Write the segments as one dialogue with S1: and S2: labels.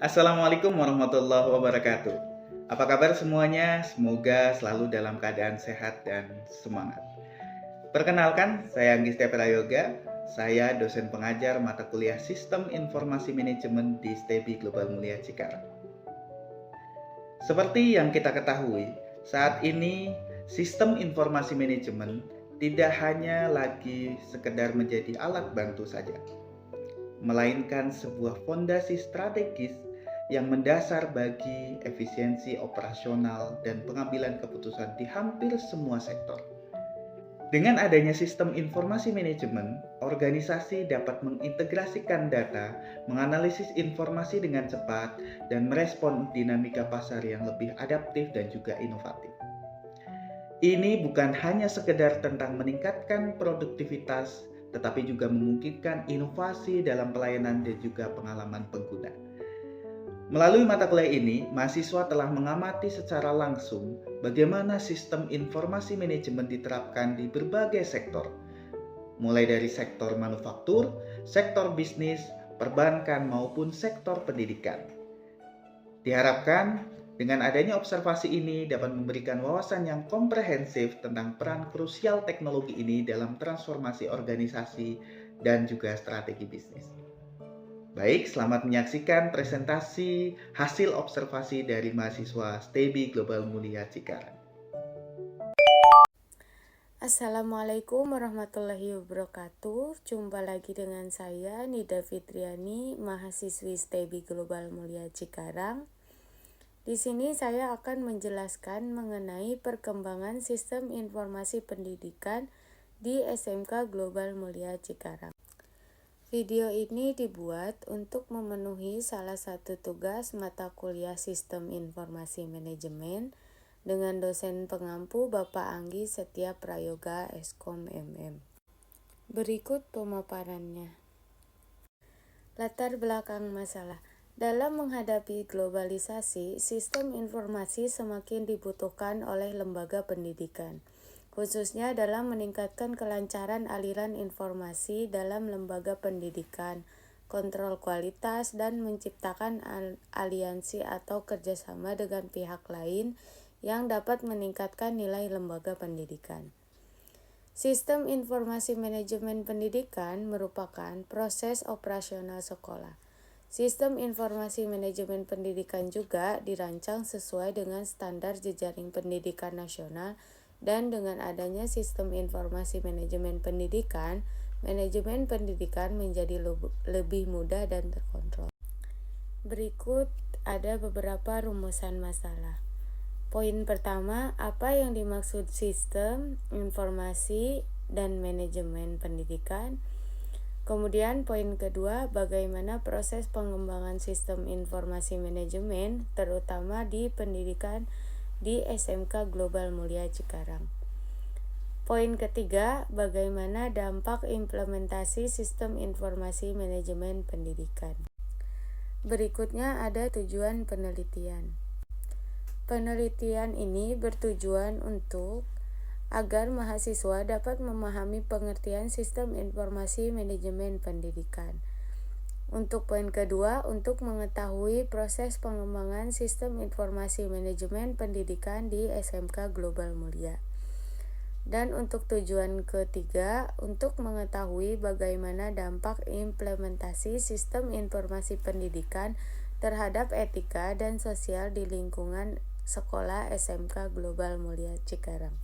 S1: Assalamualaikum warahmatullahi wabarakatuh. Apa kabar semuanya? Semoga selalu dalam keadaan sehat dan semangat. Perkenalkan, saya Anggis Prayoga. Saya dosen pengajar mata kuliah Sistem Informasi Manajemen di STEBI Global Mulia Cikarang. Seperti yang kita ketahui, saat ini sistem informasi manajemen tidak hanya lagi sekedar menjadi alat bantu saja, melainkan sebuah fondasi strategis yang mendasar bagi efisiensi operasional dan pengambilan keputusan di hampir semua sektor. Dengan adanya sistem informasi manajemen, organisasi dapat mengintegrasikan data, menganalisis informasi dengan cepat, dan merespon dinamika pasar yang lebih adaptif dan juga inovatif. Ini bukan hanya sekedar tentang meningkatkan produktivitas, tetapi juga memungkinkan inovasi dalam pelayanan dan juga pengalaman pengguna. Melalui mata kuliah ini, mahasiswa telah mengamati secara langsung bagaimana sistem informasi manajemen diterapkan di berbagai sektor, mulai dari sektor manufaktur, sektor bisnis, perbankan, maupun sektor pendidikan. Diharapkan dengan adanya observasi ini dapat memberikan wawasan yang komprehensif tentang peran krusial teknologi ini dalam transformasi organisasi dan juga strategi bisnis. Baik, selamat menyaksikan presentasi hasil observasi dari mahasiswa STEBI Global Mulia Cikarang.
S2: Assalamualaikum warahmatullahi wabarakatuh. Jumpa lagi dengan saya Nida Fitriani, mahasiswi STEBI Global Mulia Cikarang. Di sini saya akan menjelaskan mengenai perkembangan sistem informasi pendidikan di SMK Global Mulia Cikarang. Video ini dibuat untuk memenuhi salah satu tugas mata kuliah Sistem Informasi Manajemen dengan dosen pengampu Bapak Anggi Setia Prayoga Eskom MM. Berikut pemaparannya. Latar belakang masalah. Dalam menghadapi globalisasi, sistem informasi semakin dibutuhkan oleh lembaga pendidikan, khususnya dalam meningkatkan kelancaran aliran informasi dalam lembaga pendidikan, kontrol kualitas, dan menciptakan aliansi atau kerjasama dengan pihak lain yang dapat meningkatkan nilai lembaga pendidikan. Sistem informasi manajemen pendidikan merupakan proses operasional sekolah. Sistem informasi manajemen pendidikan juga dirancang sesuai dengan standar jejaring pendidikan nasional, dan dengan adanya sistem informasi manajemen pendidikan, manajemen pendidikan menjadi lebih mudah dan terkontrol. Berikut ada beberapa rumusan masalah. Poin pertama, apa yang dimaksud sistem informasi dan manajemen pendidikan? Kemudian poin kedua, bagaimana proses pengembangan sistem informasi manajemen, terutama di pendidikan di SMK Global Mulia Cikarang. Poin ketiga, bagaimana dampak implementasi sistem informasi manajemen pendidikan. Berikutnya ada tujuan penelitian. Penelitian ini bertujuan untuk agar mahasiswa dapat memahami pengertian sistem informasi manajemen pendidikan. Untuk poin kedua, untuk mengetahui proses pengembangan sistem informasi manajemen pendidikan di SMK Global Mulia. Dan untuk tujuan ketiga, untuk mengetahui bagaimana dampak implementasi sistem informasi pendidikan terhadap etika dan sosial di lingkungan sekolah SMK Global Mulia Cikarang.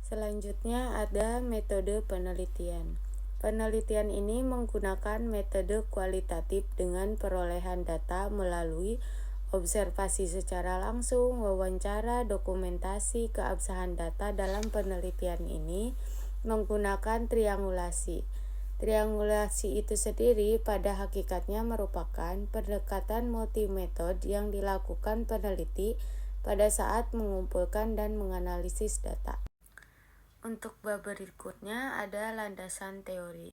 S2: Selanjutnya ada metode penelitian. Penelitian ini menggunakan metode kualitatif dengan perolehan data melalui observasi secara langsung, wawancara, dokumentasi. Keabsahan data dalam penelitian ini menggunakan triangulasi. Triangulasi itu sendiri pada hakikatnya merupakan pendekatan multimetode yang dilakukan peneliti pada saat mengumpulkan dan menganalisis data. Untuk bab berikutnya ada landasan teori.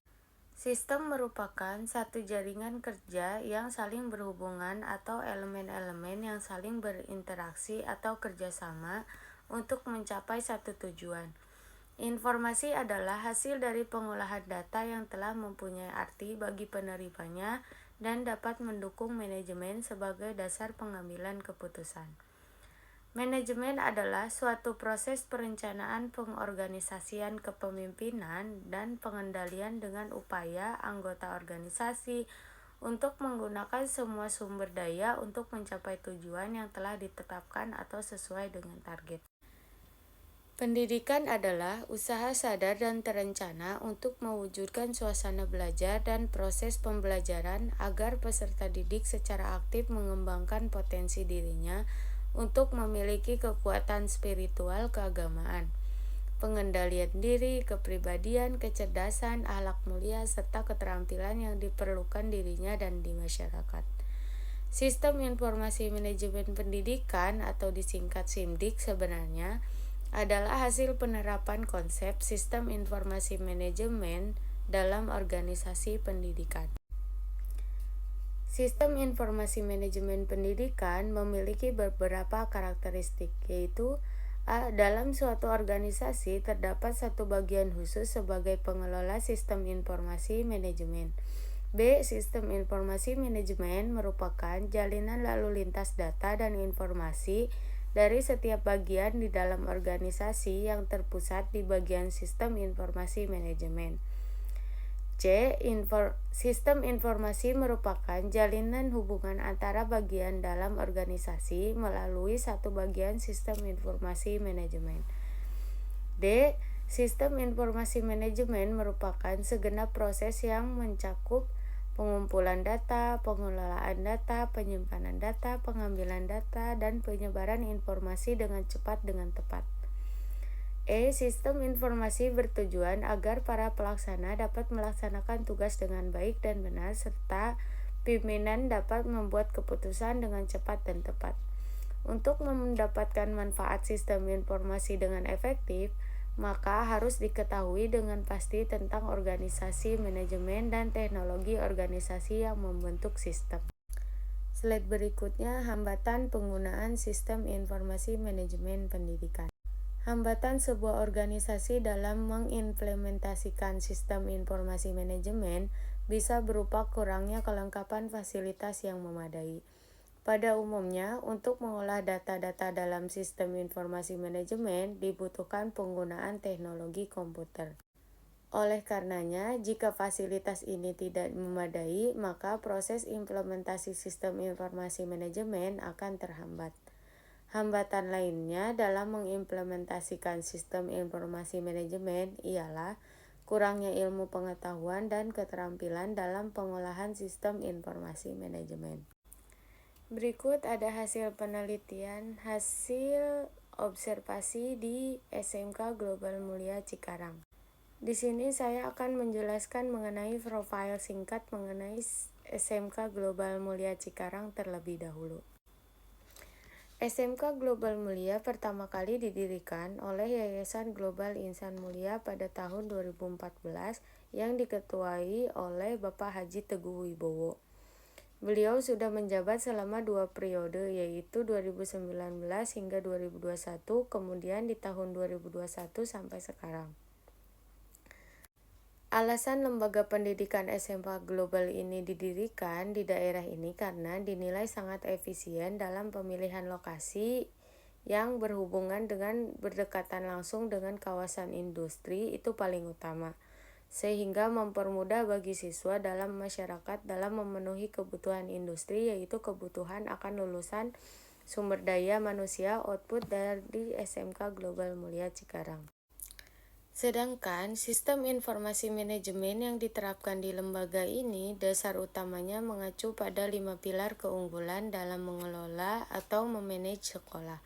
S2: Sistem merupakan satu jaringan kerja yang saling berhubungan atau elemen-elemen yang saling berinteraksi atau kerjasama untuk mencapai satu tujuan. Informasi adalah hasil dari pengolahan data yang telah mempunyai arti bagi penerimanya dan dapat mendukung manajemen sebagai dasar pengambilan keputusan. Manajemen adalah suatu proses perencanaan, pengorganisasian, kepemimpinan, dan pengendalian dengan upaya anggota organisasi untuk menggunakan semua sumber daya untuk mencapai tujuan yang telah ditetapkan atau sesuai dengan target. Pendidikan adalah usaha sadar dan terencana untuk mewujudkan suasana belajar dan proses pembelajaran agar peserta didik secara aktif mengembangkan potensi dirinya untuk memiliki kekuatan spiritual keagamaan, pengendalian diri, kepribadian, kecerdasan, akhlak mulia, serta keterampilan yang diperlukan dirinya dan di masyarakat. Sistem Informasi Manajemen Pendidikan atau disingkat SIMDIK sebenarnya adalah hasil penerapan konsep sistem informasi manajemen dalam organisasi pendidikan. Sistem informasi manajemen pendidikan memiliki beberapa karakteristik, yaitu A. Dalam suatu organisasi terdapat satu bagian khusus sebagai pengelola sistem informasi manajemen. B. Sistem informasi manajemen merupakan jalinan lalu lintas data dan informasi dari setiap bagian di dalam organisasi yang terpusat di bagian sistem informasi manajemen. C. Sistem informasi merupakan jalinan hubungan antara bagian dalam organisasi melalui satu bagian sistem informasi manajemen. D. Sistem informasi manajemen merupakan segenap proses yang mencakup pengumpulan data, pengelolaan data, penyimpanan data, pengambilan data, dan penyebaran informasi dengan cepat dengan tepat. E. Sistem informasi bertujuan agar para pelaksana dapat melaksanakan tugas dengan baik dan benar serta pimpinan dapat membuat keputusan dengan cepat dan tepat. Untuk mendapatkan manfaat sistem informasi dengan efektif, maka harus diketahui dengan pasti tentang organisasi, manajemen, dan teknologi organisasi yang membentuk sistem. Slide berikutnya, hambatan penggunaan sistem informasi manajemen pendidikan. Hambatan sebuah organisasi dalam mengimplementasikan sistem informasi manajemen bisa berupa kurangnya kelengkapan fasilitas yang memadai. Pada umumnya, untuk mengolah data-data dalam sistem informasi manajemen dibutuhkan penggunaan teknologi komputer. Oleh karenanya, jika fasilitas ini tidak memadai, maka proses implementasi sistem informasi manajemen akan terhambat. Hambatan lainnya dalam mengimplementasikan sistem informasi manajemen ialah kurangnya ilmu pengetahuan dan keterampilan dalam pengolahan sistem informasi manajemen. Berikut ada hasil penelitian hasil observasi di SMK Global Mulia Cikarang. Di sini saya akan menjelaskan mengenai profil singkat mengenai SMK Global Mulia Cikarang terlebih dahulu. SMK Global Mulia pertama kali didirikan oleh Yayasan Global Insan Mulia pada tahun 2014 yang diketuai oleh Bapak Haji Teguh Wibowo. Beliau sudah menjabat selama 2 periode, yaitu 2019 hingga 2021, kemudian di tahun 2021 sampai sekarang. Alasan lembaga pendidikan SMK Global ini didirikan di daerah ini karena dinilai sangat efisien dalam pemilihan lokasi yang berhubungan dengan berdekatan langsung dengan kawasan industri itu paling utama, sehingga mempermudah bagi siswa dalam masyarakat dalam memenuhi kebutuhan industri, yaitu kebutuhan akan lulusan sumber daya manusia output dari SMK Global Mulia Cikarang. Sedangkan sistem informasi manajemen yang diterapkan di lembaga ini dasar utamanya mengacu pada 5 pilar keunggulan dalam mengelola atau memanage sekolah.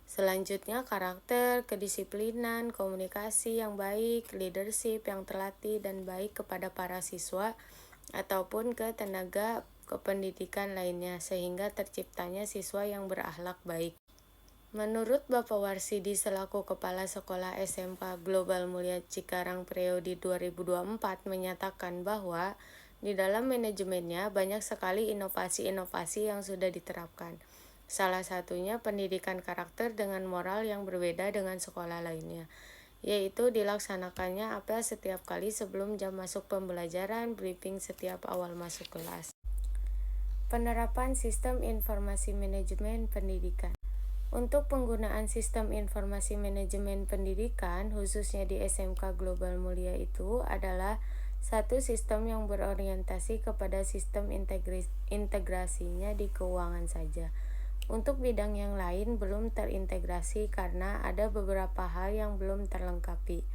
S2: Selanjutnya karakter, kedisiplinan, komunikasi yang baik, leadership yang terlatih dan baik kepada para siswa ataupun ke tenaga kependidikan lainnya sehingga terciptanya siswa yang berakhlak baik. Menurut Bapak Warsidi selaku Kepala Sekolah SMK Global Mulia Cikarang periode 2024 menyatakan bahwa di dalam manajemennya banyak sekali inovasi-inovasi yang sudah diterapkan. Salah satunya pendidikan karakter dengan moral yang berbeda dengan sekolah lainnya, yaitu dilaksanakannya apel setiap kali sebelum jam masuk pembelajaran, briefing setiap awal masuk kelas. Penerapan sistem informasi manajemen pendidikan. Untuk penggunaan sistem informasi manajemen pendidikan, khususnya di SMK Global Mulia itu adalah satu sistem yang berorientasi kepada sistem integrasinya di keuangan saja. Untuk bidang yang lain belum terintegrasi karena ada beberapa hal yang belum terlengkapi.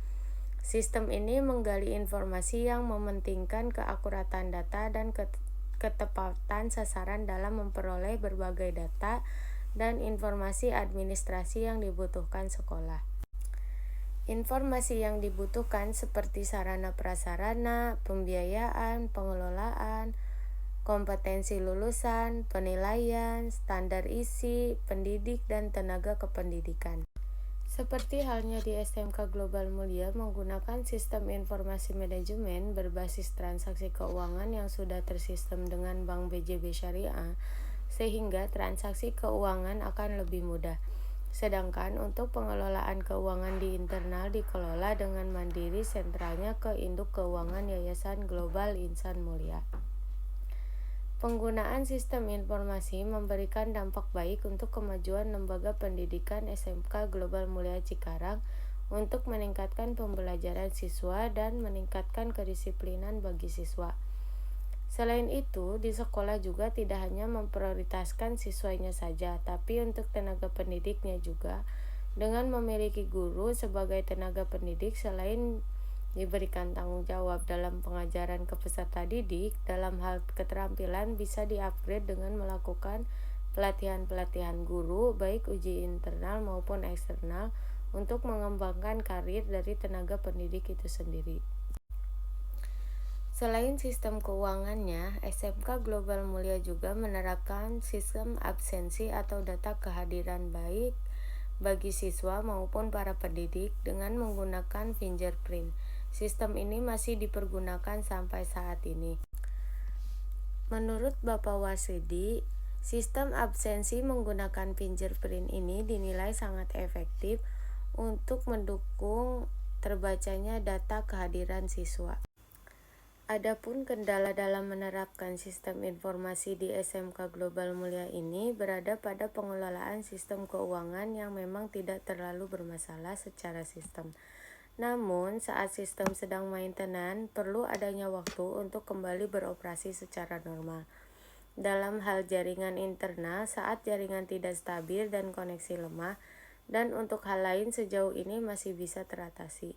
S2: Sistem ini menggali informasi yang mementingkan keakuratan data dan ketepatan sasaran dalam memperoleh berbagai data dan informasi administrasi yang dibutuhkan sekolah. Informasi yang dibutuhkan seperti sarana prasarana, pembiayaan, pengelolaan, kompetensi lulusan, penilaian, standar isi, pendidik, dan tenaga kependidikan. Seperti halnya di SMK Global Mulia menggunakan sistem informasi manajemen berbasis transaksi keuangan yang sudah tersistem dengan Bank BJB Syariah, sehingga transaksi keuangan akan lebih mudah. Sedangkan untuk pengelolaan keuangan di internal dikelola dengan mandiri sentralnya ke induk keuangan Yayasan Global Insan Mulia. Penggunaan sistem informasi memberikan dampak baik untuk kemajuan lembaga pendidikan SMK Global Mulia Cikarang untuk meningkatkan pembelajaran siswa dan meningkatkan kedisiplinan bagi siswa. Selain itu, di sekolah juga tidak hanya memprioritaskan siswanya saja, tapi untuk tenaga pendidiknya juga. Dengan memiliki guru sebagai tenaga pendidik, selain diberikan tanggung jawab dalam pengajaran ke peserta didik, dalam hal keterampilan bisa di-upgrade dengan melakukan pelatihan-pelatihan guru, baik uji internal maupun eksternal, untuk mengembangkan karir dari tenaga pendidik itu sendiri. Selain sistem keuangannya, SMK Global Mulia juga menerapkan sistem absensi atau data kehadiran baik bagi siswa maupun para pendidik dengan menggunakan fingerprint. Sistem ini masih dipergunakan sampai saat ini. Menurut Bapak Wasidi, sistem absensi menggunakan fingerprint ini dinilai sangat efektif untuk mendukung terbacanya data kehadiran siswa. Adapun kendala dalam menerapkan sistem informasi di SMK Global Mulia ini berada pada pengelolaan sistem keuangan yang memang tidak terlalu bermasalah secara sistem. Namun, saat sistem sedang maintenance, perlu adanya waktu untuk kembali beroperasi secara normal. Dalam hal jaringan internal, saat jaringan tidak stabil dan koneksi lemah, dan untuk hal lain sejauh ini masih bisa teratasi.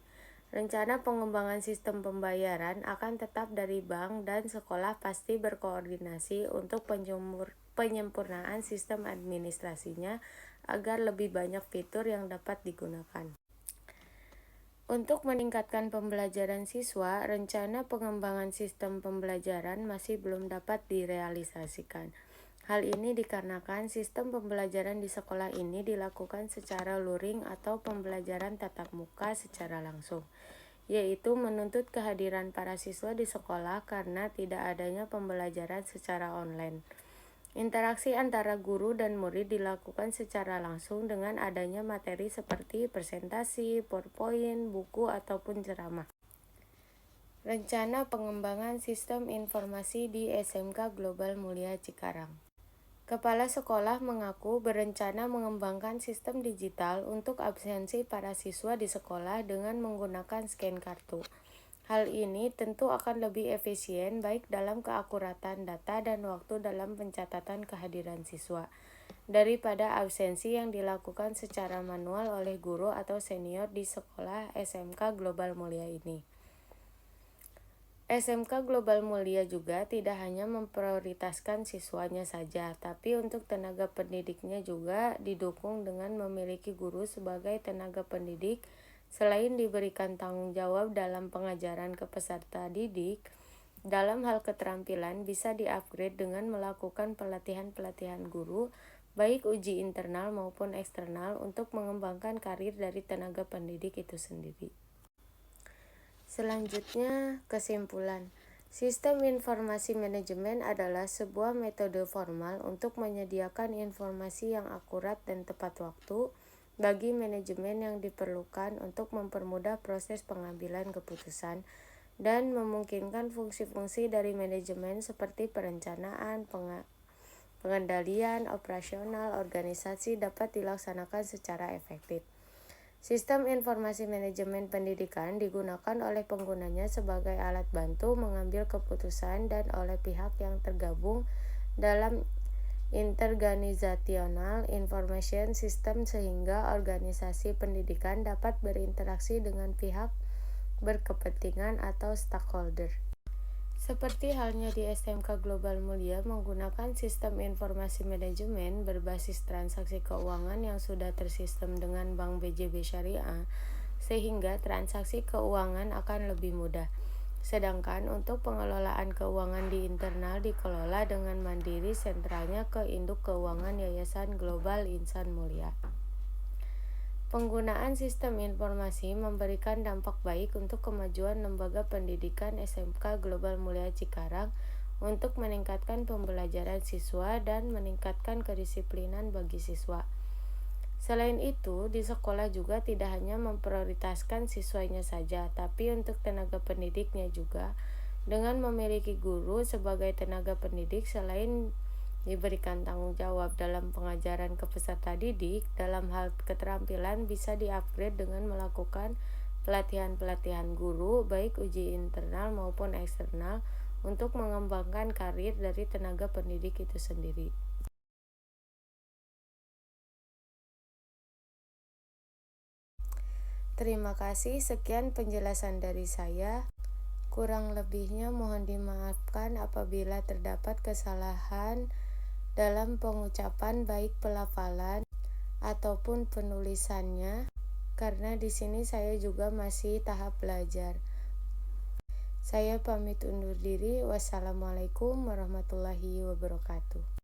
S2: Rencana pengembangan sistem pembayaran akan tetap dari bank dan sekolah pasti berkoordinasi untuk penyempurnaan sistem administrasinya agar lebih banyak fitur yang dapat digunakan. Untuk meningkatkan pembelajaran siswa, rencana pengembangan sistem pembelajaran masih belum dapat direalisasikan. Hal ini dikarenakan sistem pembelajaran di sekolah ini dilakukan secara luring atau pembelajaran tatap muka secara langsung, yaitu menuntut kehadiran para siswa di sekolah karena tidak adanya pembelajaran secara online. Interaksi antara guru dan murid dilakukan secara langsung dengan adanya materi seperti presentasi, PowerPoint, buku, ataupun ceramah. Rencana pengembangan sistem informasi di SMK Global Mulia Cikarang. Kepala sekolah mengaku berencana mengembangkan sistem digital untuk absensi para siswa di sekolah dengan menggunakan scan kartu. Hal ini tentu akan lebih efisien baik dalam keakuratan data dan waktu dalam pencatatan kehadiran siswa daripada absensi yang dilakukan secara manual oleh guru atau senior di sekolah SMK Global Mulia ini. SMK Global Mulia juga tidak hanya memprioritaskan siswanya saja, tapi untuk tenaga pendidiknya juga didukung dengan memiliki guru sebagai tenaga pendidik. Selain diberikan tanggung jawab dalam pengajaran ke peserta didik, dalam hal keterampilan bisa di-upgrade dengan melakukan pelatihan-pelatihan guru, baik uji internal maupun eksternal untuk mengembangkan karir dari tenaga pendidik itu sendiri. Selanjutnya, kesimpulan. Sistem informasi manajemen adalah sebuah metode formal untuk menyediakan informasi yang akurat dan tepat waktu bagi manajemen yang diperlukan untuk mempermudah proses pengambilan keputusan dan memungkinkan fungsi-fungsi dari manajemen seperti perencanaan, pengendalian operasional organisasi dapat dilaksanakan secara efektif. Sistem informasi manajemen pendidikan digunakan oleh penggunanya sebagai alat bantu mengambil keputusan dan oleh pihak yang tergabung dalam interorganizational information system sehingga organisasi pendidikan dapat berinteraksi dengan pihak berkepentingan atau stakeholder. Seperti halnya di SMK Global Mulia menggunakan sistem informasi manajemen berbasis transaksi keuangan yang sudah tersistem dengan Bank BJB Syariah, sehingga transaksi keuangan akan lebih mudah. Sedangkan untuk pengelolaan keuangan di internal dikelola dengan mandiri sentralnya ke induk keuangan Yayasan Global Insan Mulia. Penggunaan sistem informasi memberikan dampak baik untuk kemajuan lembaga pendidikan SMK Global Mulia Cikarang untuk meningkatkan pembelajaran siswa dan meningkatkan kedisiplinan bagi siswa. Selain itu, di sekolah juga tidak hanya memprioritaskan siswanya saja, tapi untuk tenaga pendidiknya juga, dengan memiliki guru sebagai tenaga pendidik selain diberikan tanggung jawab dalam pengajaran ke peserta didik, dalam hal keterampilan bisa di-upgrade dengan melakukan pelatihan-pelatihan guru, baik uji internal maupun eksternal, untuk mengembangkan karir dari tenaga pendidik itu sendiri. Terima kasih, sekian penjelasan dari saya. Kurang lebihnya mohon dimaafkan apabila terdapat kesalahan dalam pengucapan baik pelafalan ataupun penulisannya, karena di sini saya juga masih tahap belajar. Saya pamit undur diri. Wassalamualaikum warahmatullahi wabarakatuh.